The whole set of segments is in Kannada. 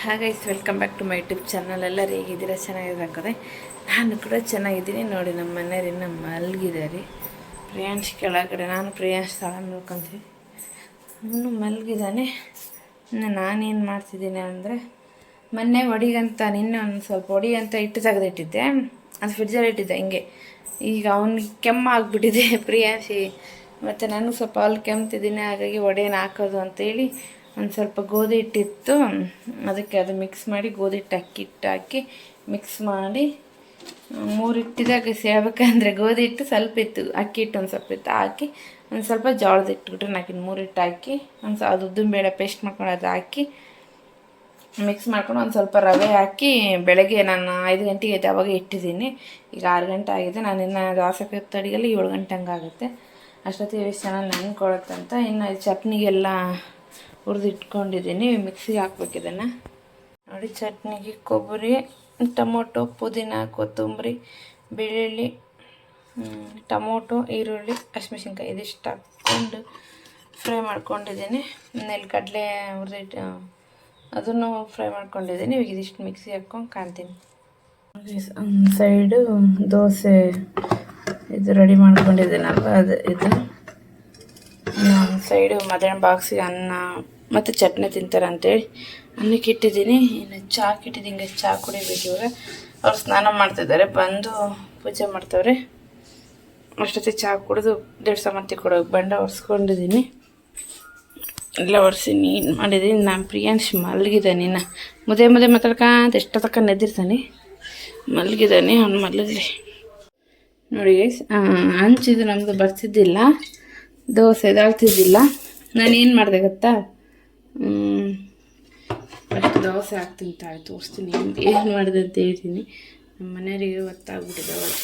ಹಾಗೆ welcome back to my YouTube channel. ಎಲ್ಲರೂ ಹೇಗಿದ್ದೀರಾ? ಚೆನ್ನಾಗಿರ್ಬೇಕಾದ್ರೆ ನಾನು ಕೂಡ ಚೆನ್ನಾಗಿದ್ದೀನಿ. ನೋಡಿ ನಮ್ಮ ಮನೆಯವ್ರನ್ನ ಮಲಗಿದ್ದಾರೆ. ಪ್ರಿಯಾಂಶ್ ಕೆಳಗಡೆ, ನಾನು ಪ್ರಿಯಾಂಶ್ ಸ್ಥಳ ನೋಡ್ಕೊತೀವಿ. ಅವನು ಮಲಗಿದ್ದಾನೆ. ನಾನೇನು ಮಾಡ್ತಿದ್ದೀನಿ ಅಂದರೆ, ಮೊನ್ನೆ ನಿನ್ನೆ ಒಂದು ಸ್ವಲ್ಪ ಹೊಡಿಗಂತ ಇಟ್ಟು ತೆಗೆದಿಟ್ಟಿದ್ದೆ. ಅದು ಫ್ರಿಡ್ಜಲ್ಲಿ ಇಟ್ಟಿದ್ದೆ ಹಿಂಗೆ. ಈಗ ಅವ್ನಿಗೆ ಕೆಮ್ಮು ಆಗಿಬಿಟ್ಟಿದೆ ಪ್ರಿಯಾಂಶಿ, ಮತ್ತು ನನಗೂ ಸ್ವಲ್ಪ ಅಲ್ಲಿ ಕೆಮ್ತಿದ್ದೀನಿ. ಹಾಗಾಗಿ ಒಡೆಯನ್ನು ಹಾಕೋದು ಅಂತೇಳಿ ಒಂದು ಸ್ವಲ್ಪ ಗೋಧಿ ಹಿಟ್ಟಿತ್ತು, ಅದಕ್ಕೆ ಅದು ಮಿಕ್ಸ್ ಮಾಡಿ ಗೋಧಿ ಹಿಟ್ಟು ಹಾಕಿ ಮಿಕ್ಸ್ ಮಾಡಿ 3 ಹಿಟ್ಟಿದಾಗ ಸೇರ್ಬೇಕಂದ್ರೆ ಗೋಧಿ ಹಿಟ್ಟು ಸ್ವಲ್ಪ ಇತ್ತು, ಅಕ್ಕಿ ಹಿಟ್ಟು ಒಂದು ಸ್ವಲ್ಪ ಇತ್ತು, ಹಾಕಿ ಒಂದು ಸ್ವಲ್ಪ ಜೋಳದ ಹಿಟ್ಟು ಹಾಕಿದ್ದು 3 ಹಿಟ್ಟು ಹಾಕಿ ಅದು ಉದ್ದಿನ ಬೇಳೆ ಪೇಸ್ಟ್ ಮಾಡ್ಕೊಂಡು ಅದು ಹಾಕಿ ಮಿಕ್ಸ್ ಮಾಡ್ಕೊಂಡು ಒಂದು ಸ್ವಲ್ಪ ರವೆ ಹಾಕಿ ಬೆಳಗ್ಗೆ ನಾನು 5 ಗಂಟೆಗೆ ಅವಾಗ ಇಟ್ಟಿದ್ದೀನಿ. ಈಗ 6 ಗಂಟೆ ಆಗಿದೆ. ನಾನು ಇನ್ನು ದೋಸೆ ತಡಿಗೆಲ್ಲ 7 ಗಂಟೆ ಹಂಗಾಗುತ್ತೆ. ಅಷ್ಟೊತ್ತಿಗೆ ಎಷ್ಟು ಚೆನ್ನಾಗಿ ನೆನ್ಕೊಳತ್ತಂತ. ಇನ್ನು ಚಟ್ನಿಗೆಲ್ಲ ಹುರಿದು ಇಟ್ಕೊಂಡಿದ್ದೀನಿ. ಮಿಕ್ಸಿಗೆ ಹಾಕ್ಬೇಕು ಇದನ್ನು. ನೋಡಿ, ಚಟ್ನಿಗೆ ಕೊಬ್ಬರಿ, ಟೊಮೊಟೊ, ಪುದೀನ, ಕೊತ್ತಂಬರಿ, ಬೆಳ್ಳುಳ್ಳಿ, ಟೊಮೊಟೊ, ಈರುಳ್ಳಿ, ಹಸಿಮೆಣ್ಸಿನ್ಕಾಯಿ ಇದಿಷ್ಟು ಹಾಕ್ಕೊಂಡು ಫ್ರೈ ಮಾಡ್ಕೊಂಡಿದ್ದೀನಿ. ನೆಲಗಡಲೆ ಹುರಿದಿಟ್ಟು ಅದನ್ನು ಫ್ರೈ ಮಾಡ್ಕೊಂಡಿದ್ದೀನಿ. ಇವಾಗ ಇದಿಷ್ಟು ಮಿಕ್ಸಿಗೆ ಹಾಕ್ಕೊಂಡು ಕಾಣ್ತೀನಿ. ಒಂದು ಸೈಡು ದೋಸೆ ಇದು ರೆಡಿ ಮಾಡ್ಕೊಂಡಿದ್ದೀನಲ್ವ, ಇದು ಒಂದು ಸೈಡು ಮಧ್ಯಾಹ್ನ ಬಾಕ್ಸಿಗೆ ಅನ್ನ ಮತ್ತು ಚಟ್ನಿ ತಿಂತಾರೆ ಅಂತೇಳಿ ಅನ್ನಕ್ಕೆ ಇಟ್ಟಿದ್ದೀನಿ. ಇನ್ನು ಚಾಕ್ ಇಟ್ಟಿದ್ದೀನಿ. ಹಿಂಗೆ ಚಹಾ ಕುಡಿಬೇಕು. ಇವಾಗ ಅವ್ರು ಸ್ನಾನ ಮಾಡ್ತಿದ್ದಾರೆ, ಬಂದು ಪೂಜೆ ಮಾಡ್ತವ್ರೆ. ಅಷ್ಟೊತ್ತಿಗೆ ಚಹಾ ಕುಡಿದು ದೇಡ್ ಸಾಮಂತಿ ಕೊಡೋಕೆ ಬಂಡ ಒರೆಸ್ಕೊಂಡಿದ್ದೀನಿ. ಎಲ್ಲ ಒರೆಸಿ ನೀನು ಮಾಡಿದ್ದೀನಿ. ನಾನು ಪ್ರಿಯಾಂಶ್ ಮಲಗಿದ್ದಾನೆ. ಇನ್ನು ಮುದ್ದೆ ಮಾತಾಡ್ಕಂತ ಎಷ್ಟೋ ತಕ್ಕ ನೆದ್ದಿರ್ತಾನೆ. ಮಲಗಿದ್ದಾನೆ, ಅವ್ನು ಮಲಗಲಿ. ನೋಡಿ ಗೈಸ್, ಹಂಚಿದು ನಮ್ಮದು ಬರ್ತಿದ್ದಿಲ್ಲ, ದೋಸೆ ಎದಾಳ್ತಿದ್ದಿಲ್ಲ. ನಾನೇನು ಮಾಡಿದೆ ಗೊತ್ತಾ, ಫಸ್ಟ್ ದೋಸೆ ಹಾಕ್ತೀನಿ ತಾಳಿ ತೋರಿಸ್ತೀನಿ ಏನು ಮಾಡಿದೆ ಅಂತ ಹೇಳ್ತೀನಿ. ನಮ್ಮ ಮನೆಯವರಿಗೆ ಗೊತ್ತಾಗ್ಬಿಟ್ಟಿದೆ ಅವಾಗ.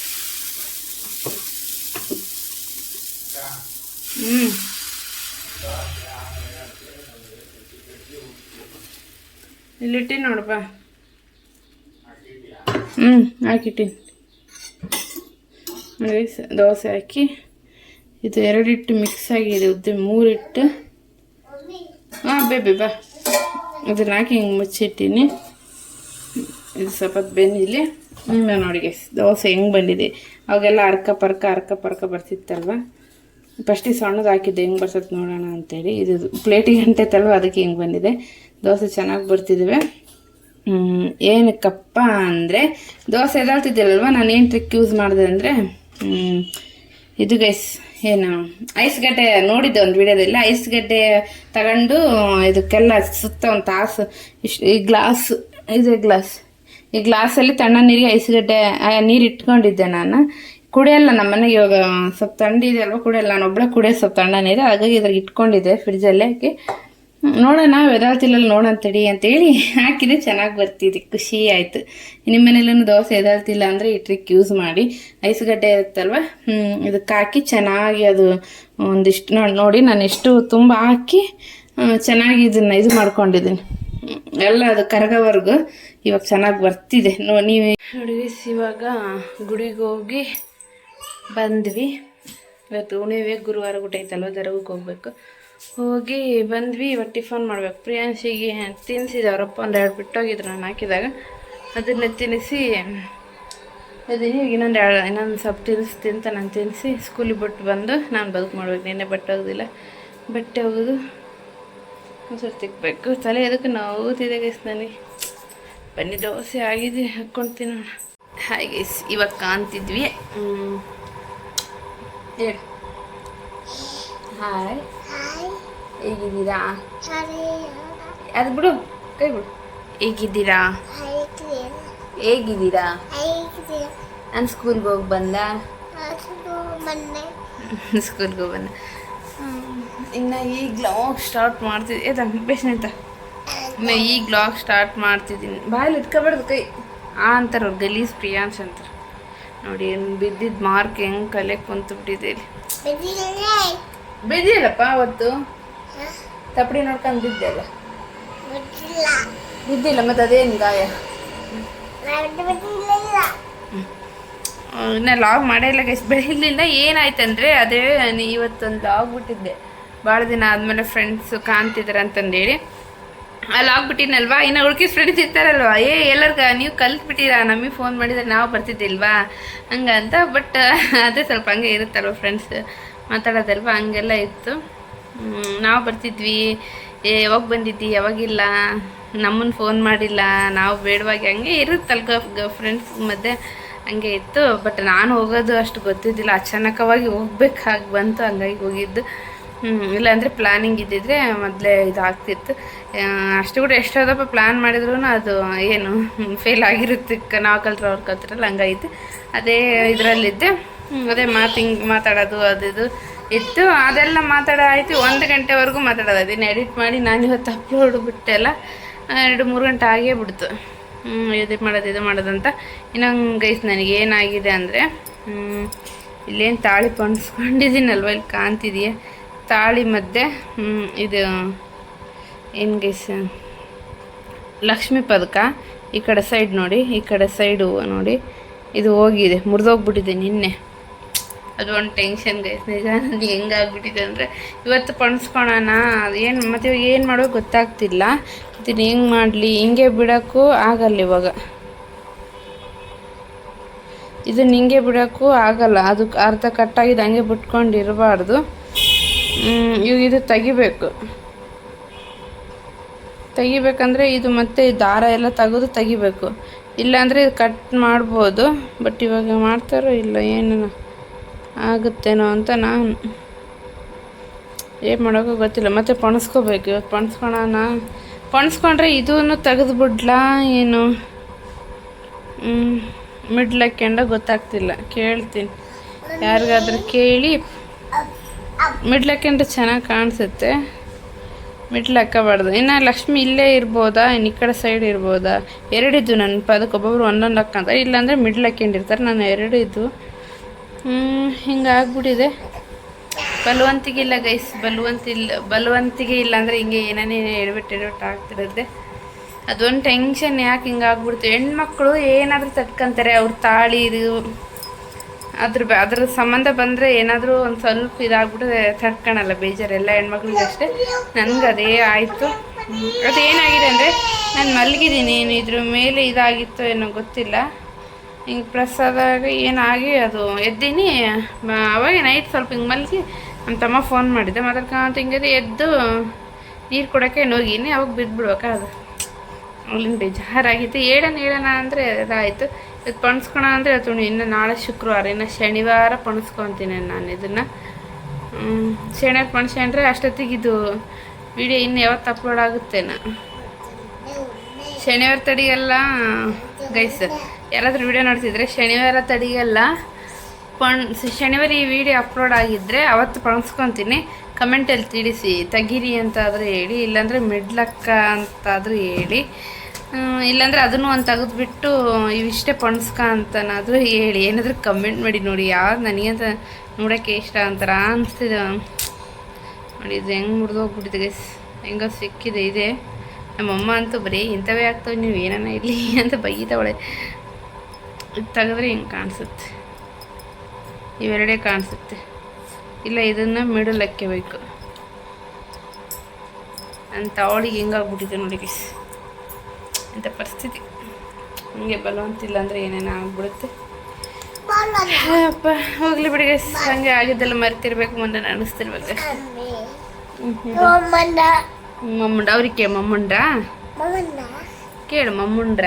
ಇಲ್ಲಿಟ್ಟಿನಿ ನೋಡಪ್ಪ. ಹಾಕಿಟ್ಟಿನಿ. ದೋಸೆ ಹಾಕಿ ಇದು 2 ಹಿಟ್ಟು ಮಿಕ್ಸ್ ಆಗಿದೆ, ಉದ್ದ 3 ಹಿಟ್ಟು. ಬೇಬಿ ಬಾ. ಇದನ್ನ ಹಾಕಿ ಹಿಂಗೆ ಮುಚ್ಚಿಟ್ಟಿನಿ. ಇದು ಸ್ವಲ್ಪ ಬೆಂದಿಲ್ಲಿ. ನೋಡಿ ದೋಸೆ ಹೆಂಗೆ ಬಂದಿದೆ. ಅವಾಗೆಲ್ಲ ಅರ್ಕ ಪರ್ಕ ಬರ್ತಿತ್ತಲ್ವ. ಫಸ್ಟಿಗೆ ಸಣ್ಣದು ಹಾಕಿದ್ದೆ, ಹೆಂಗೆ ಬರ್ತದೆ ನೋಡೋಣ ಅಂತೇಳಿ. ಇದು ಪ್ಲೇಟಿಗೆ ಅಂಟೈತಲ್ವ, ಅದಕ್ಕೆ ಹೆಂಗೆ ಬಂದಿದೆ. ದೋಸೆ ಚೆನ್ನಾಗಿ ಬರ್ತಿದ್ದಾವೆ. ಏನಕ್ಕಪ್ಪ ಅಂದರೆ, ದೋಸೆ ಎದಾಳ್ತಿದ್ದಿಲ್ಲಲ್ವ, ನಾನು ಏನು ಟ್ರಿಕ್ ಯೂಸ್ ಮಾಡಿದೆ ಅಂದರೆ, ಇದು ಗೈಸ್ ಏನು ಐಸ್ ಗಡ್ಡೆ ನೋಡಿದ್ದೆ ಒಂದು ವಿಡಿಯೋದಲ್ಲಿ. ಐಸ್ ಗಡ್ಡೆ ತಗೊಂಡು ಇದಕ್ಕೆಲ್ಲ ಸುತ್ತ ಒಂದು ತಾಸು ಇಷ್ಟು ಈ ಗ್ಲಾಸಲ್ಲಿ ತಣ್ಣ ನೀರಿಗೆ ಐಸ್ ಗಡ್ಡೆ ನೀರು ಇಟ್ಕೊಂಡಿದ್ದೆ. ನಾನು ಕುಡಿಯಲ್ಲ, ನಮ್ಮ ಮನೆಗೆ ಇವಾಗ ಸ್ವಲ್ಪ ಥಂಡಿದೆ ಅಲ್ವ, ಕುಡಿಯಲ್ಲ. ನಾನು ಒಬ್ಬಳೆ ಕುಡಿಯೋದು ಸ್ವಲ್ಪ ತಣ್ಣ ನೀರು, ಹಾಗಾಗಿ ಇದ್ರಾಗ ಇಟ್ಕೊಂಡಿದ್ದೆ ಫ್ರಿಡ್ಜಲ್ಲಿ ಹಾಕಿ. ನೋಡೋಣ ಎದಾಳ್ತಿಲ್ಲಲ್ಲಿ ನೋಡಂತಡಿ ಅಂತೇಳಿ ಹಾಕಿದೆ. ಚೆನ್ನಾಗಿ ಬರ್ತಿದೆ, ಖುಷಿ ಆಯಿತು. ನಿಮ್ಮ ಮನೇಲೂ ದೋಸೆ ಎದಾಳ್ತಿಲ್ಲ ಅಂದರೆ ಈ ಟ್ರಿಕ್ ಯೂಸ್ ಮಾಡಿ. ಐಸ್ ಗಡ್ಡೆ ಇರುತ್ತಲ್ವ, ಇದಕ್ಕೆ ಹಾಕಿ ಚೆನ್ನಾಗಿ ಅದು ಒಂದಿಷ್ಟು ನೋಡಿ ನಾನು ಎಷ್ಟು ತುಂಬ ಹಾಕಿ ಚೆನ್ನಾಗಿ ಇದನ್ನು ಇದು ಮಾಡ್ಕೊಂಡಿದ್ದೀನಿ. ಎಲ್ಲ ಅದು ಕರಗೋವರೆಗೂ ಇವಾಗ ಚೆನ್ನಾಗಿ ಬರ್ತಿದೆ. ನೀವೇ ನೋಡಿ. ಇವಾಗ ಗುಡಿಗೆ ಹೋಗಿ ಬಂದ್ವಿ. ಇವತ್ತು ಹುಣ್ಣಿಮೆ, ಗುರುವಾರ ಗುಟ್ಟೈತಲ್ವ, ದರ್ಗಕ್ಕೆ ಹೋಗ್ಬೇಕು. ಹೋಗಿ ಬಂದ್ವಿ. ಇವತ್ತು ಟಿಫನ್ ಮಾಡ್ಬೇಕು. ಪ್ರಿಯಾಂಶಿಗೆ ತಿನ್ನಿಸಿದೆ ಅವರಪ್ಪ, ಒಂದು 2 ಬಿಟ್ಟೋಗಿದ್ರು ನಾನು ಹಾಕಿದಾಗ. ಅದನ್ನು ತಿನ್ನಿಸಿ ಅದೀನಿ. ಇನ್ನೊಂದು ಸ್ವಲ್ಪ ತಿಂತ ನಾನು ತಿನ್ನಿಸಿ ಸ್ಕೂಲಿಗೆ ಬಿಟ್ಟು ಬಂದು ನಾನು ಬದುಕು ಮಾಡ್ಬೇಕು. ನಿನ್ನೆ ಬಟ್ಟೆ ಹೋಗೋದಿಲ್ಲ, ಬಟ್ಟೆ ಹೋಗೋದು ಒಂದ್ಸರಿ ತಿಕ್ಕಬೇಕು. ತಲೆ ಅದಕ್ಕೆ ನೋವುತ್ತಿದೆ ಗೈಸ್ ನನಗೆ. ಬನ್ನಿ, ದೋಸೆ ಆಗಿದೆ, ಹಾಕ್ಕೊಳ್ತೀನಿ ನೋಡ. ಹಾಯ್ ಗೈಸ್, ಇವಾಗ ಕಾಣ್ತಿದ್ವಿ. ಹೇಳಿ ಹಾಯ್, ಹೇಗಿದ್ದೀರಾ? ಅದು ಬಿಡು, ಕೈ ಬಿಡು. ಹೇಗಿದ್ದೀರಾ? ನಾನು ಸ್ಕೂಲ್ಗೆ ಹೋಗಿ ಬಂದ. ಇನ್ನು ಈಗ ಲಾಗ್ ಸ್ಟಾರ್ಟ್ ಮಾಡ್ತಿದ್ದೆ. ಬೇಸ್ನಿಂತ ಇನ್ನು ಈಗ ಲಾಗ್ ಸ್ಟಾರ್ಟ್ ಮಾಡ್ತಿದ್ದೀನಿ. ಬಾಯಲ್ಲಿ ಇಟ್ಕೊಬಾರ್ದು ಕೈ ಅಂತಾರೆ ಅವ್ರು, ಗಲೀಜ್ ಪ್ರಿಯಾಂಶ್ ಅಂತಾರೆ. ನೋಡಿ ಏನು ಬಿದ್ದಿದ್ದು ಮಾರ್ಕ್ ಹೆಂಗೆ ಕಲೆ ಕುಂತು ಬಿಟ್ಟಿದೆ. ಬಿದ್ದಿಲ್ಲಪ್ಪ ಅವತ್ತು, ತಪ್ಪಡಿ ನೋಡ್ಕೊಂಡು ಬಿದ್ದೆಲ್ಲ. ಬಿದ್ದಿಲ್ಲ, ಮತ್ತು ಅದೇನು ಗಾಯ? ಇನ್ನು ಲಾಗ್ ಮಾಡೇ ಇಲ್ಲ ಗೈಸ್. ಬೆಳಿಗ್ಲಿಂದ ಏನಾಯ್ತಂದರೆ, ಅದೇ ಇವತ್ತೊಂದು ಲಾಗ್ ಬಿಟ್ಟಿದ್ದೆ. ಭಾಳ ದಿನ ಆದಮೇಲೆ ಫ್ರೆಂಡ್ಸು ಕಾಣ್ತಿದ್ದಾರೆ ಅಂತಂದೇಳಿ ಅಲ್ಲಿ ಆಗ್ಬಿಟ್ಟಿನಲ್ವಾ. ಇನ್ನು ಉಳ್ಕಿದ ಫ್ರೆಂಡ್ಸ್ ಇರ್ತಾರಲ್ವಾ, ಎಲ್ಲರಿಗ ನೀವು ಕಲ್ತ್ಬಿಟ್ಟಿರಾ, ನಮಗೆ ಫೋನ್ ಮಾಡಿದ್ರೆ ನಾವು ಬರ್ತಿದ್ದಿಲ್ವಾ ಹಂಗಂತ. ಬಟ್ ಅದೇ ಸ್ವಲ್ಪ ಹಂಗೆ ಇರುತ್ತಲ್ವ ಫ್ರೆಂಡ್ಸ್ ಮಾತಾಡೋದಲ್ವಾ, ಹಂಗೆಲ್ಲ ಇತ್ತು. ನಾವು ಬರ್ತಿದ್ವಿ, ಯಾವಾಗ ಬಂದಿದ್ದಿ ಯಾವಾಗಿಲ್ಲ, ನಮ್ಮನ್ನು ಫೋನ್ ಮಾಡಿಲ್ಲ, ನಾವು ಬೇಡವಾಗಿ ಹಂಗೆ ಇರುತ್ತಲ್ವ ಫ್ರೆಂಡ್ಸ್ ಮಧ್ಯೆ, ಹಂಗೆ ಇತ್ತು. ಬಟ್ ನಾನು ಹೋಗೋದು ಅಷ್ಟು ಗೊತ್ತಿದ್ದಿಲ್ಲ, ಅಚಾನಕವಾಗಿ ಹೋಗ್ಬೇಕಾಗಿ ಬಂತು, ಹಂಗಾಗಿ ಹೋಗಿದ್ದು. ಇಲ್ಲಾಂದರೆ ಪ್ಲ್ಯಾನಿಂಗ್ ಇದ್ದಿದ್ರೆ ಮೊದಲೇ ಇದಾಗ್ತಿತ್ತು. ಅಷ್ಟು ಕೂಡ ಎಷ್ಟೋದಪ್ಪ ಪ್ಲ್ಯಾನ್ ಮಾಡಿದ್ರು ಅದು ಏನು ಫೇಲ್ ಆಗಿರುತ್ತೆ, ನಾವು ಕಲ್ತ್ರೆ ಅವ್ರು ಕಲ್ತ್ರಲ್ಲ, ಹಂಗಾಗಿತ್ತು. ಅದೇ ಇದರಲ್ಲಿದ್ದೆ, ಅದೇ ಮಾತಾಡೋದು ಅದು ಇದು ಇತ್ತು. ಅದೆಲ್ಲ ಆಯಿತು, 1 ಗಂಟೆವರೆಗೂ ಮಾತಾಡೋದು. ಅದನ್ನು ಎಡಿಟ್ ಮಾಡಿ ನಾನು ಇವತ್ತು ಅಪ್ಲೋಡ್ ಬಿಟ್ಟೆಲ್ಲ 2-3 ಗಂಟೆ ಆಗೇ ಬಿಡ್ತು. ಇದು ಮಾಡೋದಂತ. ಇನ್ನೊಂದು ಗೈಸ್ ನನಗೇನಾಗಿದೆ ಅಂದರೆ, ಇಲ್ಲೇನು ತಾಳಿ ಪಣಿಸ್ಕೊಂಡಿದ್ದೀನಲ್ವ, ಇಲ್ಲಿ ಕಾಣ್ತಿದೆಯಾ ತಾಳಿ ಮಧ್ಯೆ ಇದು ಏನು ಗೈಸ್ ಲಕ್ಷ್ಮೀ ಪದಕ. ಈ ಕಡೆ ಸೈಡ್ ನೋಡಿ, ಈ ಕಡೆ ಸೈಡು ನೋಡಿ, ಇದು ಹೋಗಿದೆ, ಮುರಿದೋಗ್ಬಿಟ್ಟಿದೆ ನಿನ್ನೆ. ಅದು ಒಂದು ಟೆನ್ಷನ್ ಗೈಸ್, ನಿಜ ನನಗೆ ಹೆಂಗಾಗ್ಬಿಟ್ಟಿದೆ ಅಂದರೆ, ಇವತ್ತು ಪಣಿಸ್ಕೊಳೋಣ ಏನು ಮತ್ತು ಇವಾಗ ಏನು ಮಾಡೋದು ಗೊತ್ತಾಗ್ತಿಲ್ಲ. ಇದನ್ನು ಹೆಂಗೆ ಮಾಡಲಿ, ಹಿಂಗೆ ಬಿಡೋಕ್ಕೂ ಆಗಲ್ಲ ಇವಾಗ, ಇದನ್ನು ಹಿಂಗೆ ಬಿಡೋಕ್ಕೂ ಆಗಲ್ಲ, ಅದು ಅರ್ಧ ಕಟ್ಟಾಗಿದೆ, ಹಂಗೆ ಬಿಟ್ಕೊಂಡಿರಬಾರ್ದು. ಇವಾಗ ಇದು ತೆಗಿಬೇಕಂದ್ರೆ ಇದು ಮತ್ತೆ ದಾರ ಎಲ್ಲ ತೆಗಿಬೇಕು, ಇಲ್ಲಾಂದರೆ ಇದು ಕಟ್ ಮಾಡ್ಬೋದು. ಬಟ್ ಇವಾಗ ಮಾಡ್ತಾರೋ ಇಲ್ಲ ಏನು ಆಗುತ್ತೇನೋ ಅಂತ ನಾನು ಏನು ಮಾಡೋಕ್ಕೂ ಗೊತ್ತಿಲ್ಲ. ಮತ್ತು ಪಣಿಸ್ಕೋಬೇಕು, ಇವತ್ತು ಪಣಿಸ್ಕೊಂಡ್ರೆ ಇದೂ ತೆಗೆದುಬಿಡ್ಲಾ ಏನು ಮಿಡ್ಲ್ ಹಾಕ್ಯಂಡ ಗೊತ್ತಾಗ್ತಿಲ್ಲ. ಕೇಳ್ತೀನಿ ಯಾರಿಗಾದ್ರೂ ಕೇಳಿ, ಮಿಡ್ಲ್ ಹಾಕ್ಯಂಡ್ರೆ ಚೆನ್ನಾಗಿ ಕಾಣಿಸುತ್ತೆ, ಮಿಡ್ಲ್ ಹಾಕೋಬಾರ್ದು. ಇನ್ನು ಲಕ್ಷ್ಮಿ ಇಲ್ಲೇ ಇರ್ಬೋದಾ, ಇನ್ನು ಈ ಕಡೆ ಸೈಡ್ ಇರ್ಬೋದಾ, ಎರಡಿದ್ದು ನನ್ನ ಅದಕ್ಕೆ ಒಬ್ಬೊಬ್ರು ಒಂದೊಂದು ಹಾಕ್ಕೊಂತಾರೆ, ಇಲ್ಲಾಂದರೆ ಮಿಡ್ಲ್ ಹಾಕ್ಯಂಡಿರ್ತಾರೆ. ನಾನು 2 ಇದ್ದು ಹಿಂಗಾಗ್ಬಿಟ್ಟಿದೆ. ಬಲವಂತಿಗಿಲ್ಲ ಗೈಸ್, ಬಲವಂತಿಗೆ ಇಲ್ಲ ಅಂದರೆ ಹಿಂಗೆ ಏನೇನೇ ಎಡಬಿಟ್ಟು ಆಗ್ತಿರುತ್ತೆ. ಅದೊಂದು ಟೆನ್ಷನ್, ಯಾಕೆ ಹಿಂಗಾಗ್ಬಿಡ್ತು. ಹೆಣ್ಮಕ್ಳು ಏನಾದರೂ ತಟ್ಕೊತಾರೆ, ಅವ್ರ ತಾಳಿ ಇದು ಅದ್ರ ಸಂಬಂಧ ಬಂದರೆ ಏನಾದರೂ ಒಂದು ಸ್ವಲ್ಪ ಇದಾಗ್ಬಿಟ್ರೆ ತಡ್ಕೊಳಲ್ಲ, ಬೇಜಾರು. ಎಲ್ಲ ಹೆಣ್ಮಕ್ಳಿಗೆ ಅಷ್ಟೇ, ನನಗೆ ಅದೇ ಆಯಿತು. ಅದೇನಾಗಿದೆ ಅಂದರೆ, ನಾನು ಮಲಗಿದ್ದೀನಿ, ಇದ್ರ ಮೇಲೆ ಇದಾಗಿತ್ತು ಏನೋ ಗೊತ್ತಿಲ್ಲ, ಹಿಂಗೆ ಪ್ರೆಸ್ ಆದಾಗ ಏನಾಗಿ ಅದು ಎದ್ದೀನಿ. ಅವಾಗ ನೈಟ್ ಸ್ವಲ್ಪ ಹಿಂಗೆ ಮಲಗಿ ನಮ್ಮ ತಮ್ಮ ಫೋನ್ ಮಾಡಿದ್ದೆ, ಮಾತಾಡ್ಕೊಂತ ಹಿಂಗದೆ ಎದ್ದು ನೀರು ಕೊಡೋಕ್ಕೆ ಹೋಗಿನಿ, ಅವಾಗ ಬಿದ್ದುಬಿಡ್ಬೇಕಾ ಅದು. ಅಲ್ಲಿಂದ ಬೇಜಾರಾಗಿತ್ತು. ಹೇಳೋಣ ಅಂದರೆ ಅದಾಯಿತು. ಇದು ಪಣಿಸ್ಕೊಳ ಅಂದರೆ ಅದು ಇನ್ನು ನಾಳೆ ಶುಕ್ರವಾರ, ಇನ್ನು ಶನಿವಾರ ಪಣಿಸ್ಕೊತೀನಿ ನಾನು ಇದನ್ನು. ಶನಿವಾರ ಪಣಿಸ್ಕೊಂಡ್ರೆ ಅಷ್ಟೊತ್ತಿಗೆ ಇದು ವಿಡಿಯೋ ಇನ್ನು ಯಾವತ್ತು ಅಪ್ಲೋಡ್ ಆಗುತ್ತೇನೋ. ಶನಿವಾರ ತಡಿಗೆಲ್ಲ ಗೈಸ್, ಯಾರಾದರೂ ವಿಡಿಯೋ ನೋಡ್ತಿದ್ರೆ ಶನಿವಾರ ತಡಿಗೆಲ್ಲ ಶನಿವಾರ ಈ ವಿಡಿಯೋ ಅಪ್ಲೋಡ್ ಆಗಿದ್ದರೆ ಅವತ್ತು ಪಣಿಸ್ಕೊತೀನಿ. ಕಮೆಂಟಲ್ಲಿ ತಿಳಿಸಿ, ತೆಗೀರಿ ಅಂತಾದರೂ ಹೇಳಿ, ಇಲ್ಲಾಂದರೆ ಮಿಡ್ಲಕ್ಕ ಅಂತಾದರೂ ಹೇಳಿ, ಇಲ್ಲಾಂದರೆ ಅದನ್ನು ಒಂದು ತೆಗೆದುಬಿಟ್ಟು ಇವಿಷ್ಟೇ ಪಣಿಸ್ಕ ಅಂತನಾದರೂ ಹೇಳಿ, ಏನಾದರೂ ಕಮೆಂಟ್ ಮಾಡಿ. ನೋಡಿ ಯಾವ್ದು ನನಗಂತ ನೋಡೋಕ್ಕೆ ಇಷ್ಟ ಅಂತಾರ ಅನಿಸ್ತಿದೆ ನೋಡಿ. ಇದು ಹೆಂಗೆ ಮುರಿದೋಗ್ಬಿಟ್ಟಿದೆ ಗೈಸ್, ಹೆಂಗೋ ಸಿಕ್ಕಿದೆ ಇದೆ. ನಮ್ಮಮ್ಮ ಅಂತೂ ಬರೀ ಇಂಥವೇ ಆಗ್ತವೆ, ನೀವು ಏನಾನ ಇರಲಿ ಅಂತ ಬೈತಾವಳೆ. ಇದು ತೆಗೆದ್ರೆ ಹಿಂಗೆ ಕಾಣಿಸುತ್ತೆ, ಇವೆರಡೇ ಕಾಣಿಸುತ್ತೆ. ಇಲ್ಲ ಇದನ್ನು ಮಿಡಲ್ ಹಾಕ್ಕೋಬೇಕು ಅಂತ ಅವಳಿಗೆ ಹಿಂಗಾಗ್ಬಿಟ್ಟಿದೆ ನೋಡಿ ಗೈಸ್, ಇಂಥ ಪರಿಸ್ಥಿತಿ. ಹಿಂಗೆ ಬಲವಂತಿಲ್ಲ ಅಂದರೆ ಏನೇನೋ ಆಗ್ಬಿಡುತ್ತೆ. ಅಪ್ಪ ಹೋಗ್ಲಿ ಬಿಡಿ ಗೈಸ್, ಹಂಗೆ ಆಗಿದ್ದೆಲ್ಲ ಮರ್ತಿರ್ಬೇಕು, ಮುಂದೆ ನಡೆಸ್ತಿರ್ಬೇಕು. ಮಮ್ಮುಂಡ ಅವ್ರಿಗೆ ಮಮ್ಮುಂಡ ಕೇಳು, ಮಮ್ಮುಂಡ್ರ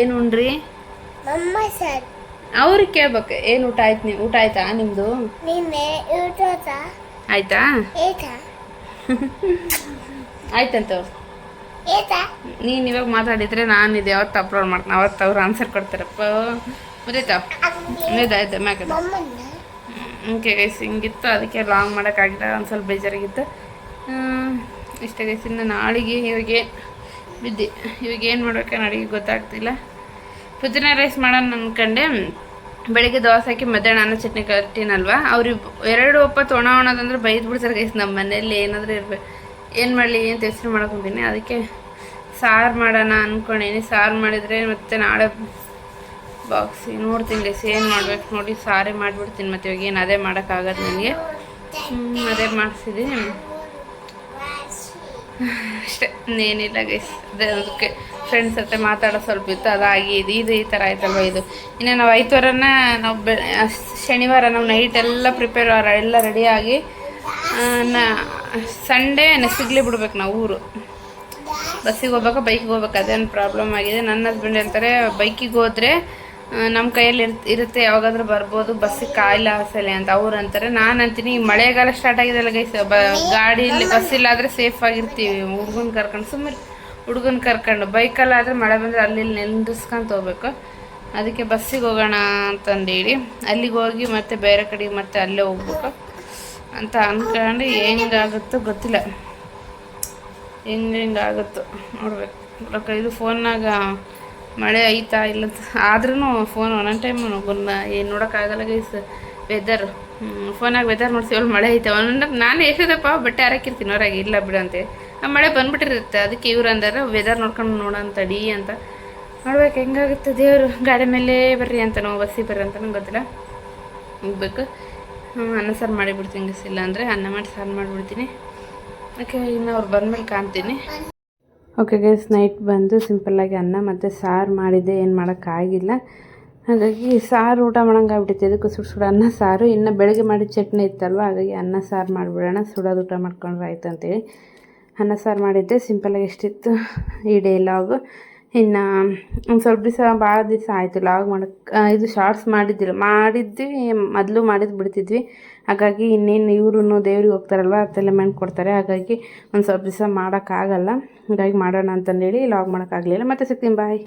ಏನು ಉಂಡ್ರಿ ಅವ್ರಿಗೆ ಕೇಳ್ಬೇಕು. ಏನು ಊಟ ಆಯ್ತು, ಊಟ ಆಯ್ತಾ ನಿಮ್ಮದು? ಆಯ್ತಾ ಆಯ್ತಂತ ನೀನು ಇವಾಗ ಮಾತಾಡಿದರೆ ನಾನು ಇದು ಯಾವತ್ತು ಅಪ್ಲೋಡ್ ಮಾಡ್ತೀನಿ, ಅವತ್ತು ಅವ್ರು ಆನ್ಸರ್ ಕೊಡ್ತಾರಪ್ಪ. ಮುರಿತಾ ಆಯ್ತು ಮ್ಯಾಕ. ಓಕೆ ಗೈಸ್, ಹಿಂಗಿತ್ತು, ಅದಕ್ಕೆ ಲಾಂಗ್ ಮಾಡೋಕ್ಕಾಗಿಲ್ಲ, ಒಂದು ಸ್ವಲ್ಪ ಬೇಜಾರಾಗಿತ್ತು. ಇಷ್ಟ ಗೈಸ್. ಇನ್ನು ನಾಳೆಗೆ ಇವಾಗ ಏನು ಮಾಡ್ಬೇಕಂತ ಅಡುಗೆ ಗೊತ್ತಾಗ್ತಿಲ್ಲ. ಪುದೀನ ರೈಸ್ ಮಾಡೋಣ ಅಂದ್ಕೊಂಡೆ. ಬೆಳಿಗ್ಗೆ ದೋಸೆ ಹಾಕಿ ಮಧ್ಯಾಹ್ನ ಅನ್ನ ಚಟ್ನಿ ಕಟ್ಟಿನಲ್ವ, ಅವ್ರಿಗೆ 2 ಒಪ್ಪತ್ತು ಒಣದಂದ್ರೆ ಬೈದು ಬಿಡ್ತಾರೆ ಗೈಸ್. ನಮ್ಮ ಮನೇಲಿ ಏನಾದರೂ ಇರಬೇಕು, ಏನು ಮಾಡಲಿ ಅಂತ ಹೆಸರು ಮಾಡ್ಕೊತೀನಿ. ಅದಕ್ಕೆ ಸಾರು ಮಾಡೋಣ ಅಂದ್ಕೊಂಡೀನಿ. ಸಾರು ಮಾಡಿದರೆ ಮತ್ತೆ ನಾಳೆ ಬಾಕ್ಸಿಗೆ ನೋಡ್ತೀನಿ ಗೈಸ್ ಏನು ಮಾಡ್ಬೇಕು ನೋಡಿ. ಸಾರೇ ಮಾಡಿಬಿಡ್ತೀನಿ, ಮತ್ತು ಇವಾಗ ಏನು ಅದೇ ಮಾಡೋಕ್ಕಾಗತ್ತೆ ನನಗೆ. ಅದೇ ಮಾಡಿಸಿದ್ದೀನಿ. ಅಷ್ಟೇ, ಇನ್ನೇನಿಲ್ಲ ಗೈಸ್. ಅದಕ್ಕೆ ಫ್ರೆಂಡ್ಸ್ ಜೊತೆ ಮಾತಾಡೋ ಸ್ವಲ್ಪ ಇತ್ತು, ಅದಾಗಿ ಇದು ಈ ಥರ ಆಯ್ತಲ್ವ ಇದು. ಇನ್ನು ನಾವು ಐತವಾರನ ನಾವು ಶನಿವಾರ ನಾವು ನೈಟ್ ಎಲ್ಲ ಪ್ರಿಪೇರ್ ಎಲ್ಲ ರೆಡಿಯಾಗಿ ಸಂಡೇ ಸಿಗ್ಲಿ ಬಿಡ್ಬೇಕು ನಾವು ಊರು. ಬಸ್ಸಿಗೆ ಹೋಗ್ಬೇಕಾ ಬೈಕಿಗೆ ಹೋಗ್ಬೇಕು, ಅದೇನು ಪ್ರಾಬ್ಲಮ್ ಆಗಿದೆ. ನನ್ನ ಹಸ್ಬೆಂಡ್ ಹೇಳ್ತಾರೆ ಬೈಕಿಗೆ ಹೋದರೆ ನಮ್ಮ ಕೈಯಲ್ಲಿ ಇರುತ್ತೆ, ಯಾವಾಗಾದ್ರೂ ಬರ್ಬೋದು, ಬಸ್ಸಿಗೆ ಕಾಯಿಲ್ಲ ಸಲ ಅಂತ ಅವ್ರು ಅಂತಾರೆ. ನಾನು ಅಂತೀನಿ ಮಳೆಗಾಲ ಸ್ಟಾರ್ಟ್ ಆಗಿದೆಲ್ಲ ಗೈಸ್, ಗಾಡೀಲಿ ಬಸ್ಸಿಲ್ಲಾದರೆ ಸೇಫ್ ಆಗಿರ್ತೀವಿ. ಹುಡುಗನ ಕರ್ಕೊಂಡು ಬೈಕಲ್ಲಾದರೆ ಮಳೆ ಬಂದರೆ ಅಲ್ಲಿ ನಿಂದಿಸ್ಕೊಂತ ಹೋಗ್ಬೇಕು. ಅದಕ್ಕೆ ಬಸ್ಸಿಗೆ ಹೋಗೋಣ ಅಂತಂದೇಳಿ ಅಲ್ಲಿಗೆ ಹೋಗಿ ಮತ್ತೆ ಬೇರೆ ಕಡೆಗೆ ಮತ್ತೆ ಅಲ್ಲೇ ಹೋಗ್ಬೇಕು ಅಂತ ಅಂದ್ಕೊಂಡು ಹೆಂಗಾಗುತ್ತೋ ಗೊತ್ತಿಲ್ಲ, ಹೆಂಗಾಗುತ್ತೋ ನೋಡ್ಬೇಕು. ಇದು ಫೋನ್ನಾಗ ಮಳೆ ಐತಾ ಇಲ್ಲ ಆದ್ರೂ ಫೋನ್ ಒಂದೊಂದು ಟೈಮ್ ಏನು ನೋಡೋಕ್ಕಾಗಲ್ಲ ಗೈಸ್. ವೆದರ್ ಫೋನಾಗ ವೆದರ್ ನೋಡ್ತೀವಲ್ಲ, ಮಳೆ ಐತೆ ಒಂದೊಂದು. ನಾನು ಎಷ್ಟದಪ್ಪ ಬಟ್ಟೆ ಹಾಕಿರ್ತೀನಿ ಹೊರಗೆ, ಇಲ್ಲ ಬಿಡಂತೆ ಆ ಮಳೆ ಬಂದುಬಿಟ್ಟಿರುತ್ತೆ. ಅದಕ್ಕೆ ಇವ್ರು ಅಂದಾರೆ ವೆದರ್ ನೋಡ್ಕೊಂಡು ನೋಡೋಣ ತಡಿ ಅಂತ. ನೋಡ್ಬೇಕು ಹೆಂಗಾಗುತ್ತೆ ದೇವರು. ಗಾಡಿ ಮೇಲೆ ಬರ್ರಿ ಅಂತ, ನಾವು ಬಸ್ಸಿಗೆ ಬರ್ರಿ ಅಂತ ನಂಗೆ ಗೊತ್ತಿಲ್ಲ, ಹೋಗ್ಬೇಕು. ಅನ್ನ ಸಾರು ಮಾಡಿಬಿಡ್ತೀನಿ ಗೈಸ್, ಇಲ್ಲ ಅಂದರೆ ಅನ್ನ ಮಾಡಿ ಸಾರು ಮಾಡಿಬಿಡ್ತೀನಿ. ಓಕೆ, ಇನ್ನು ಅವ್ರು ಬಂದಮೇಲೆ ಕಾಣ್ತೀನಿ. ಓಕೆ ಗೈಸ್, ನೈಟ್ ಬಂದು ಸಿಂಪಲ್ಲಾಗಿ ಅನ್ನ ಮತ್ತು ಸಾರು ಮಾಡಿದ್ದೆ, ಏನು ಮಾಡೋಕ್ಕಾಗಿಲ್ಲ. ಹಾಗಾಗಿ ಸಾರು ಊಟ ಮಾಡೋಂಗೆ ಆಗ್ಬಿಟ್ಟಿತ್ತು. ಇದಕ್ಕೂ ಸುಡು ಅನ್ನ ಸಾರು. ಇನ್ನು ಬೆಳಗ್ಗೆ ಮಾಡಿದ ಚಟ್ನಿ ಇತ್ತಲ್ವ, ಹಾಗಾಗಿ ಅನ್ನ ಸಾರು ಮಾಡಿಬಿಡೋಣ, ಸುಡೋದು ಊಟ ಮಾಡ್ಕೊಂಡ್ರೆ ಆಯ್ತು ಅಂತೇಳಿ ಅನ್ನ ಸಾರು ಮಾಡಿದ್ದೆ. ಸಿಂಪಲ್ಲಾಗಿ ಎಷ್ಟಿತ್ತು ಈ ಡೇ ಲಾಗು. ಇನ್ನು ಒಂದು ಸ್ವಲ್ಪ ದಿವಸ ಭಾಳ ದಿವಸ ಆಯಿತು ಲಾಗ್ ಮಾಡೋಕ್ಕೆ. ಇದು ಶಾರ್ಟ್ಸ್ ಮಾಡಿದ್ದಿಲ್ಲ, ಮಾಡಿದ್ವಿ ಮೊದಲು ಮಾಡಿದ್ದು ಬಿಡ್ತಿದ್ವಿ. ಹಾಗಾಗಿ ಇನ್ನೇನು ಇವ್ರೂ ದೇವ್ರಿಗೆ ಹೋಗ್ತಾರಲ್ವ, ತಲೆ ಮಣ್ಣು ಕೊಡ್ತಾರೆ. ಹಾಗಾಗಿ ಒಂದು ಸ್ವಲ್ಪ ದಿವಸ ಮಾಡೋಕ್ಕಾಗಲ್ಲ, ಹಾಗಾಗಿ ಮಾಡೋಣ ಅಂತಂದೇಳಿ ಲಾಗ್ ಮಾಡೋಕ್ಕಾಗಲಿಲ್ಲ. ಮತ್ತೆ ಸಿಗ್ತೀನಿ, ಬಾಯ್.